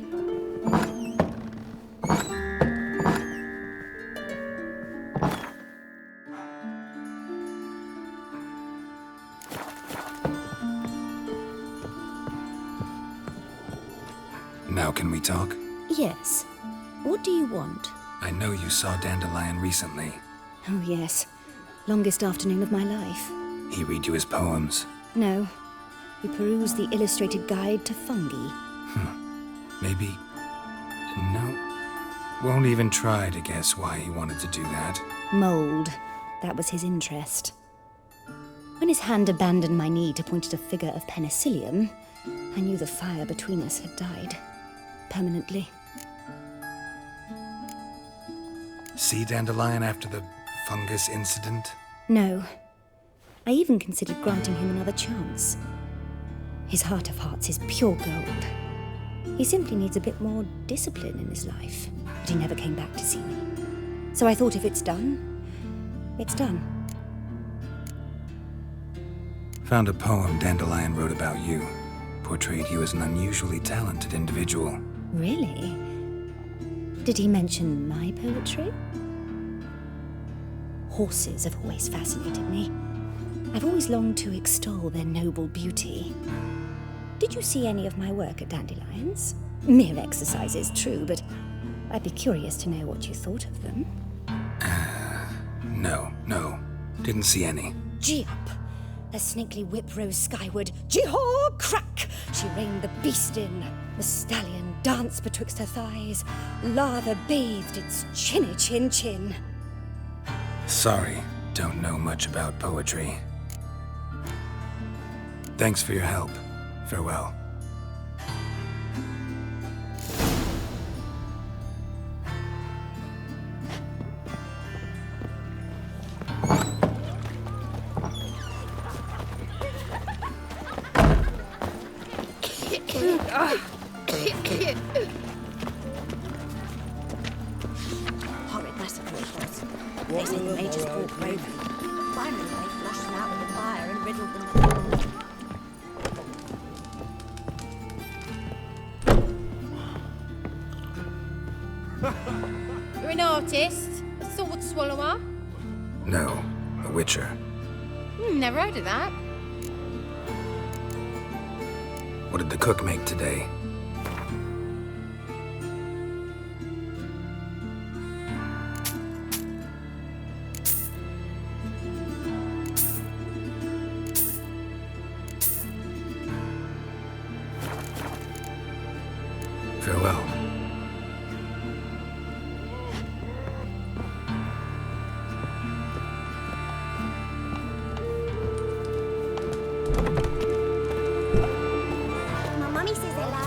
Now can we talk? Yes. What do you want? I know you saw Dandelion recently. Oh, yes. Longest afternoon of my life. He read you his poems. No. We perused the illustrated guide to fungi. Maybe... No. Won't even try to guess why he wanted to do that. Mold. That was his interest. When his hand abandoned my knee to point at a figure of penicillium, I knew the fire between us had died. Permanently. See Dandelion after the fungus incident? No. I even considered granting him another chance. His heart of hearts is pure gold. He simply needs a bit more discipline in his life. But he never came back to see me. So I thought if it's done, it's done. Found a poem Dandelion wrote about you. Portrayed you as an unusually talented individual. Really? Did he mention my poetry? Horses have always fascinated me. I've always longed to extol their noble beauty. Did you see any of my work at Dandelion's? Mere exercises, true, but I'd be curious to know what you thought of them. No. Didn't see any. Gee up! A snakely whip rose skyward. Gee-haw! Crack! She reined the beast in. The stallion danced betwixt her thighs. Lather bathed its chinny chin. Sorry, don't know much about poetry. Thanks for your help. Farewell. Horrid, that's what it was. They said the Major's brought Raven. Finally, they flushed them out with the fire and riddled them with You're an artist? A sword swallower? No, a witcher. Never heard of that. What did the cook make today? Farewell. My mummy says hello.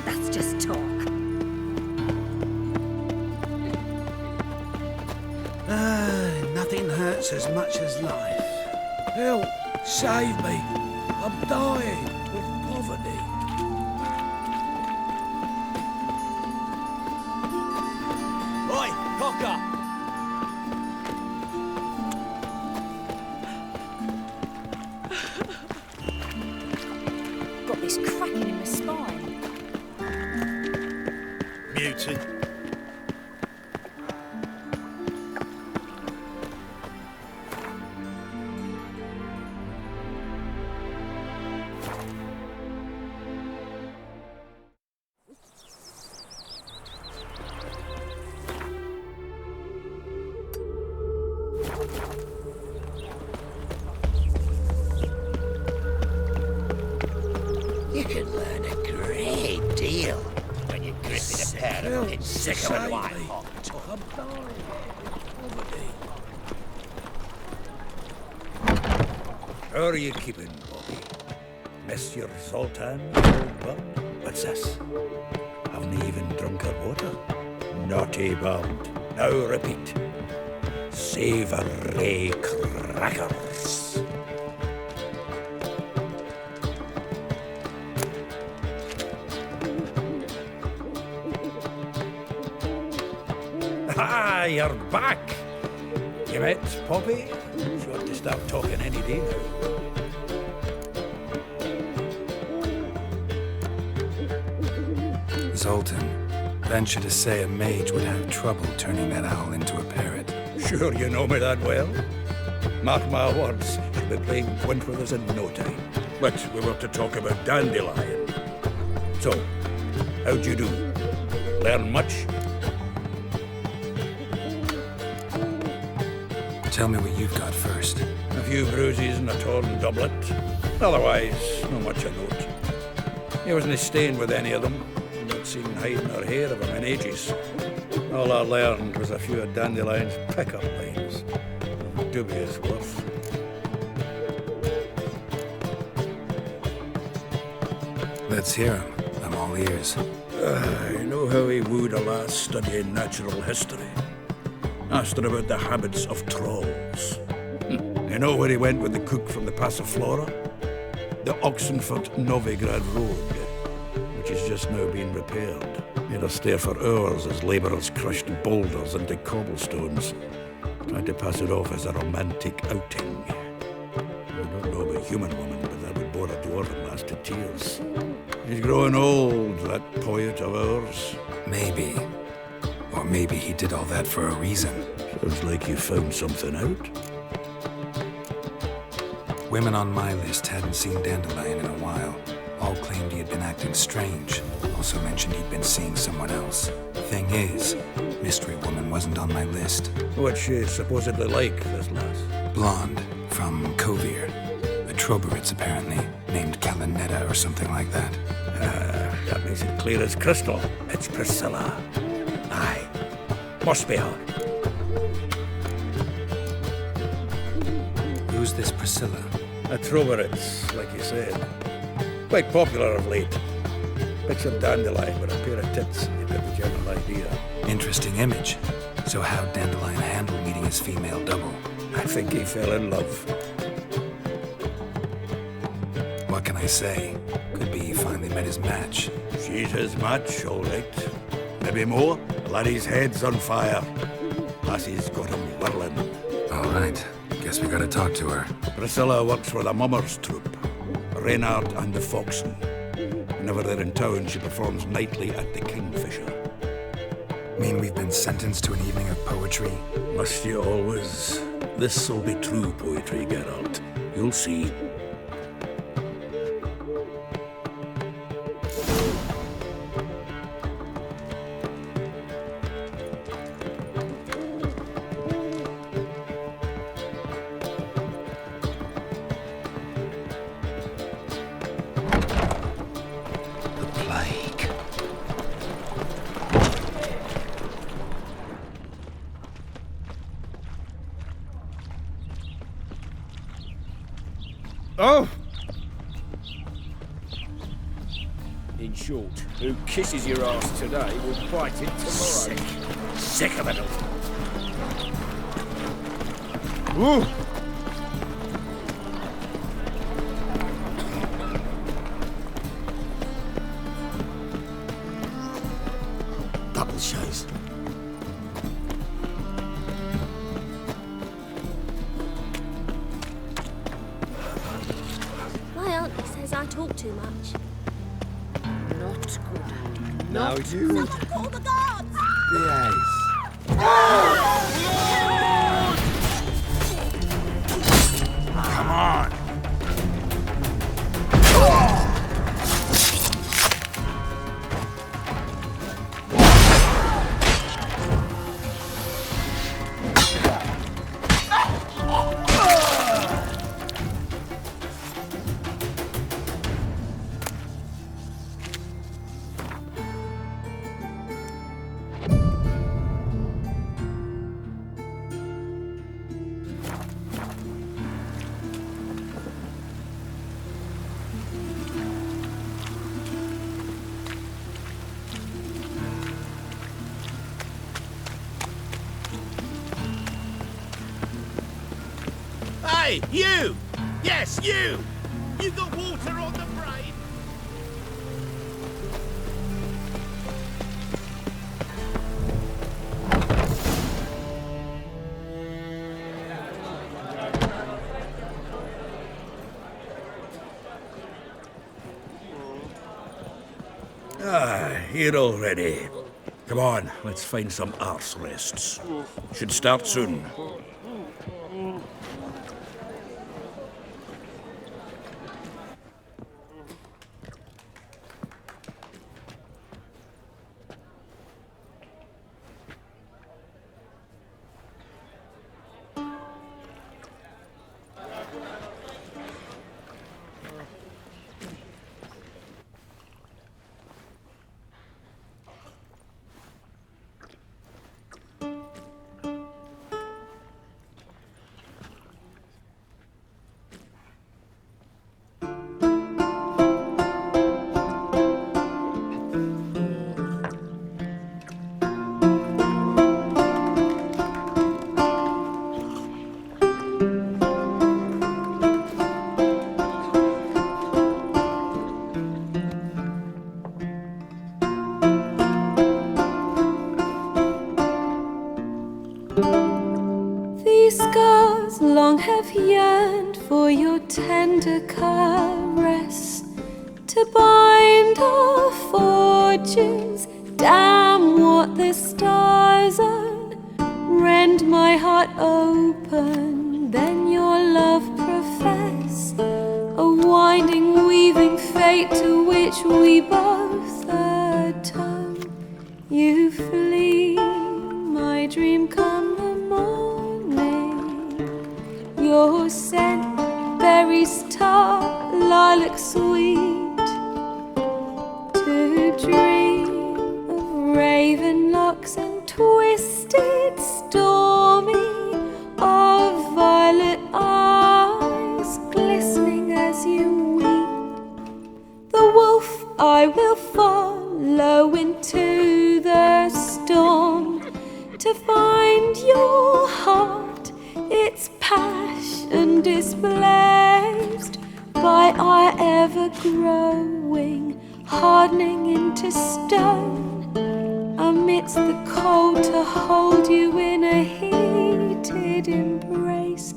That's just talk. Nothing hurts as much as life. Help! Save me! I'm dying with poverty. Oi, cocker! got this cracking in my spine. Mutant. You can learn a great deal when you're gripping a pair of sickle and white hot. I'm dying with poverty. How are you keeping, Bobby? Monsieur Zoltan, old bud? What's this? Haven't even drunk her water? Naughty bound. Now repeat. Savoury crackers. Ah, you're back. You met Poppy? She ought to start talking any day now. Zoltan, venture to say a mage would have trouble turning that owl into a parrot. Sure you know me that well. Mark my words, she'll be playing quint with us in no time. But we were to talk about Dandelion. So, how'd you do? Learn much? Tell me what you've got first. A few bruises and a torn doublet. Otherwise, not much of note. He wasn't staying with any of them. Not seen hiding or hair of him in ages. All I learned was a few of Dandelion's pick-up lines. Dubious worth. Let's hear him. I'm all ears. You know how he wooed a lass studying natural history? Asked her about the habits of trolls. You know where he went with the cook from the Passiflora? The Oxenfurt-Novigrad Road, which is just now being repaired. He had to stare for hours as labourers crushed boulders into cobblestones, trying to pass it off as a romantic outing. I don't know about human woman, but that would bore a dwarven lass to tears. He's growing old, that poet of ours. Maybe. Or maybe he did all that for a reason. Sounds like you found something out. Women on my list hadn't seen Dandelion in a while. All claimed he had been acting strange. Also mentioned he'd been seeing someone else. Thing is, Mystery Woman wasn't on my list. What's she supposedly like, this lass? Blonde, from Kovir. A Troberitz, apparently, named Kalanetta or something like that. That makes it clear as crystal. It's Priscilla. Aye. Must be her. Who's this Priscilla? A Troveritz, like you said. Quite popular of late. Picture Dandelion with a pair of tits, you get the general idea. Interesting image. So how'd Dandelion handle meeting his female double? I think he fell in love. What can I say? Could be he finally met his match. She's his match, all right. Maybe more. Laddie's head's on fire. Lassie's got him whirling. All right. Guess we gotta talk to her. Priscilla works for the Mummers troupe. Reynard and the Foxen. Whenever they're in town, she performs nightly at the Kingfisher. Mean we've been sentenced to an evening of poetry? Must you always? This'll be true poetry, Geralt. You'll see. Oh! In short, who kisses your ass today will bite it tomorrow. Sick of it all. Ooh! Double shows. I talk too much. Not good. Now you Call the guards! Come on. Hey, you! Yes, you! You got water on the brain? Here already. Come on, let's find some arse rests. Should start soon. These scars long have yearned for your tender caress, to bind our forges. Damn what the stars own. Rend my heart open, then your love profess, a winding, weaving fate to which we both atone. You flee, my dream come the morning. Your scent, berries tart, lilac sweet, to dream of raven locks and twisted stormy of violet eyes. and displaced by our ever-growing, hardening into stone, amidst the cold to hold you in a heated embrace.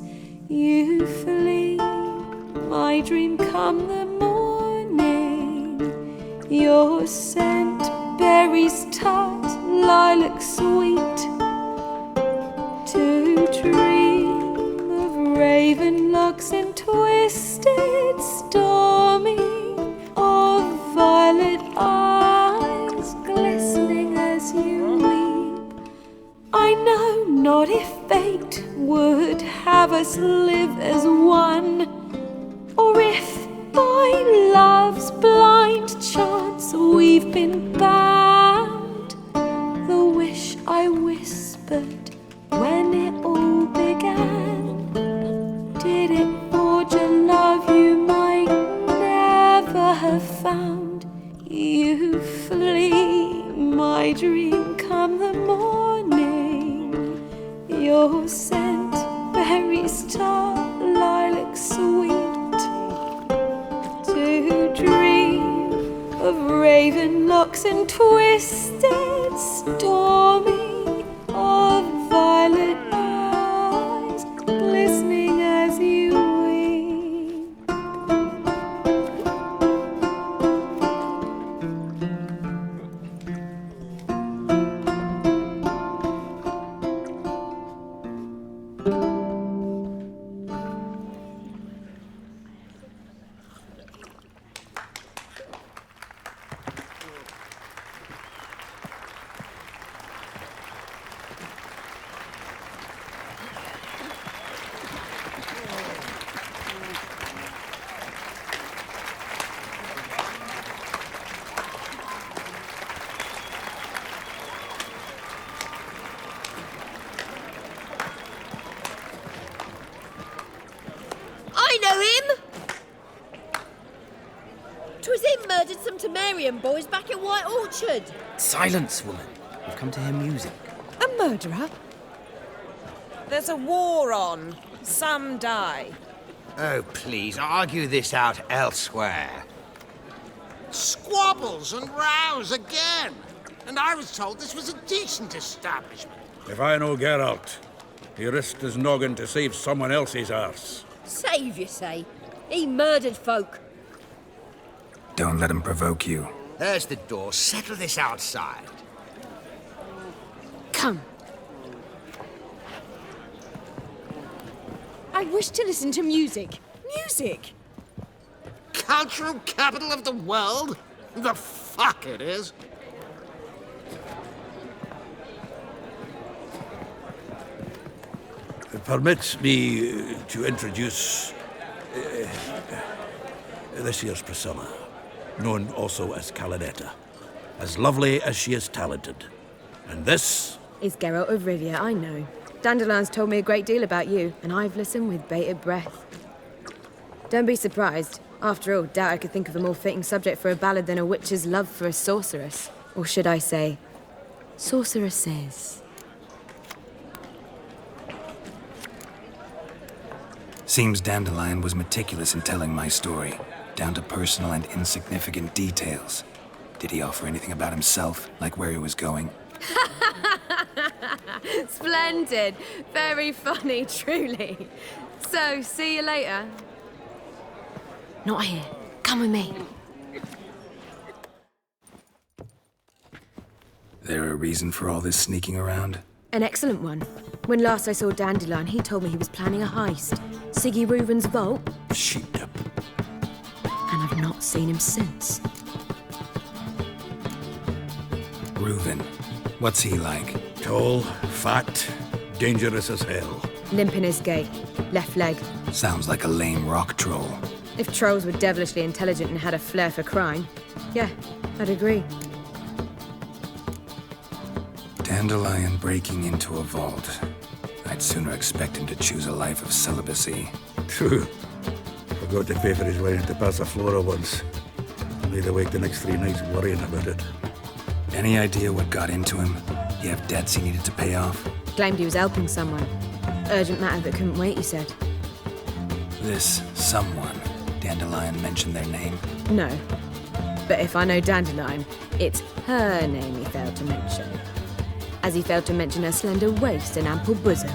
You flee, my dream come the morning, your scent berries tart, lilac sweet, to dream of raven locks and twisted stormy, of violet eyes glistening as you weep. I know not if fate would have us live as one, or if by love's blind chance we've been bound. The wish I whispered when it all began, did it forge a love you might never have found? You flee, my dream come the morning, your scent berries tart, lilac sweet, to dream of raven locks and twisted stormy, of violet eyes glistening as you weep. I know him! 'Twas him murdered some Temerian boys back at White Orchard. Silence, woman. We've come to hear music. A murderer? There's a war on. Some die. Oh, please, argue this out elsewhere. Squabbles and rows again. And I was told this was a decent establishment. If I know Geralt, he risked his noggin to save someone else's arse. Save, you say? He murdered folk. Don't let him provoke you. There's the door. Settle this outside. Come. I wish to listen to music. Music! Cultural capital of the world? The fuck it is. Permit me to introduce this here's Priscilla, known also as Calinetta. As lovely as she is talented. And this is Geralt of Rivia, I know. Dandelion's told me a great deal about you, and I've listened with bated breath. Don't be surprised. After all, doubt I could think of a more fitting subject for a ballad than a witch's love for a sorceress. Or should I say, sorceresses. Seems Dandelion was meticulous in telling my story, down to personal and insignificant details. Did he offer anything about himself, like where he was going? Splendid. Very funny, truly. So, see you later. Not here. Come with me. There a reason for all this sneaking around? An excellent one. When last I saw Dandelion, he told me he was planning a heist. Siggy Reuven's vault. Sheep-dip. And I've not seen him since. Reuven. What's he like? Tall, fat, dangerous as hell. Limp in his gait. Left leg. Sounds like a lame rock troll. If trolls were devilishly intelligent and had a flair for crime, yeah, I'd agree. Dandelion breaking into a vault. I'd sooner expect him to choose a life of celibacy. True. Forgot to pay for his wine at the Passaflora once. Laid awake the next 3 nights worrying about it. Any idea what got into him? He have debts he needed to pay off? Claimed he was helping someone. Urgent matter that couldn't wait, he said. This someone, Dandelion mentioned their name? No. But if I know Dandelion, it's her name he failed to mention. As he failed to mention her slender waist and ample bosom.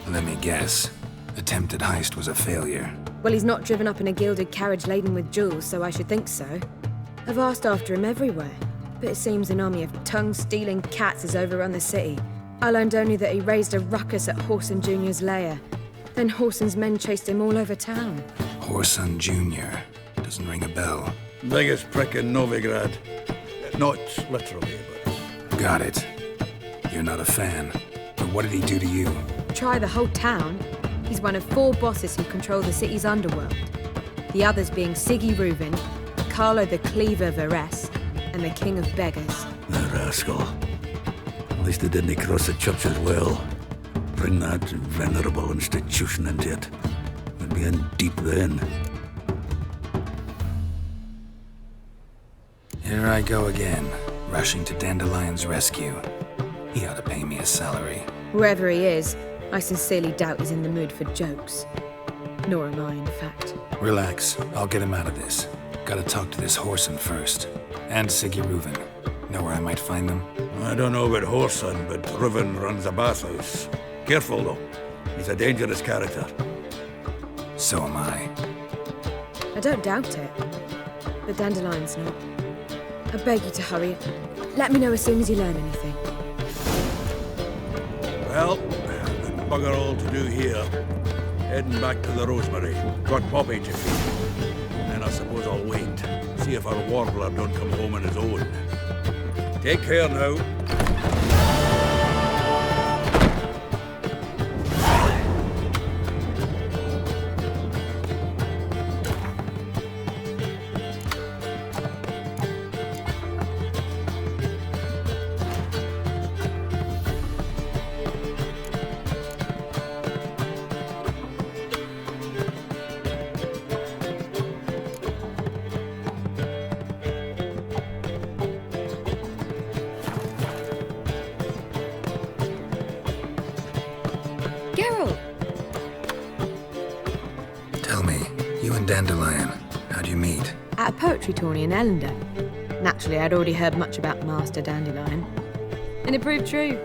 Let me guess. Attempted heist was a failure. Well, he's not driven up in a gilded carriage laden with jewels, so I should think so. I've asked after him everywhere, but it seems an army of tongue-stealing cats has overrun the city. I learned only that he raised a ruckus at Whoreson Jr.'s lair. Then Whoreson's men chased him all over town. Whoreson Jr. Doesn't ring a bell. Biggest prick in Novigrad. Not literally, but... Got it. You're not a fan. But what did he do to you? Try the whole town. He's one of 4 bosses who control the city's underworld. The others being Siggy Reuven, Carlo the Cleaver Varese, and the King of Beggars. The rascal. At least they didn't cross the church as well. Bring that venerable institution into it. We'd be in deep then. Here I go again, rushing to Dandelion's rescue. He ought to pay me a salary. Whoever he is, I sincerely doubt he's in the mood for jokes. Nor am I, in fact. Relax, I'll get him out of this. Gotta talk to this Whoreson first. And Siggy Reuven. Know where I might find them? I don't know about Whoreson, but Reuven runs a bathhouse. Careful, though. He's a dangerous character. So am I. I don't doubt it. But Dandelion's not. I beg you to hurry. Let me know as soon as you learn anything. Well, bugger all to do here. Heading back to the Rosemary. Got Poppy to feed. And I suppose I'll wait. See if our warbler don't come home on his own. Take care now. Dandelion, how'd you meet? At a poetry tourney in Ellender. Naturally, I'd already heard much about Master Dandelion. And it proved true.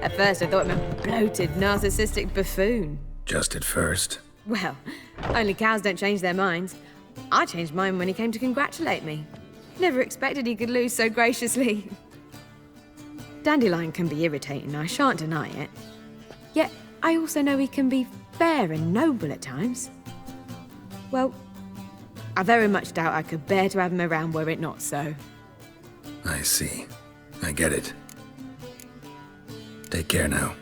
At first, I thought him a bloated, narcissistic buffoon. Just at first. Well, only cows don't change their minds. I changed mine when he came to congratulate me. Never expected he could lose so graciously. Dandelion can be irritating, I shan't deny it. Yet, I also know he can be fair and noble at times. Well, I very much doubt I could bear to have him around were it not so. I see. I get it. Take care now.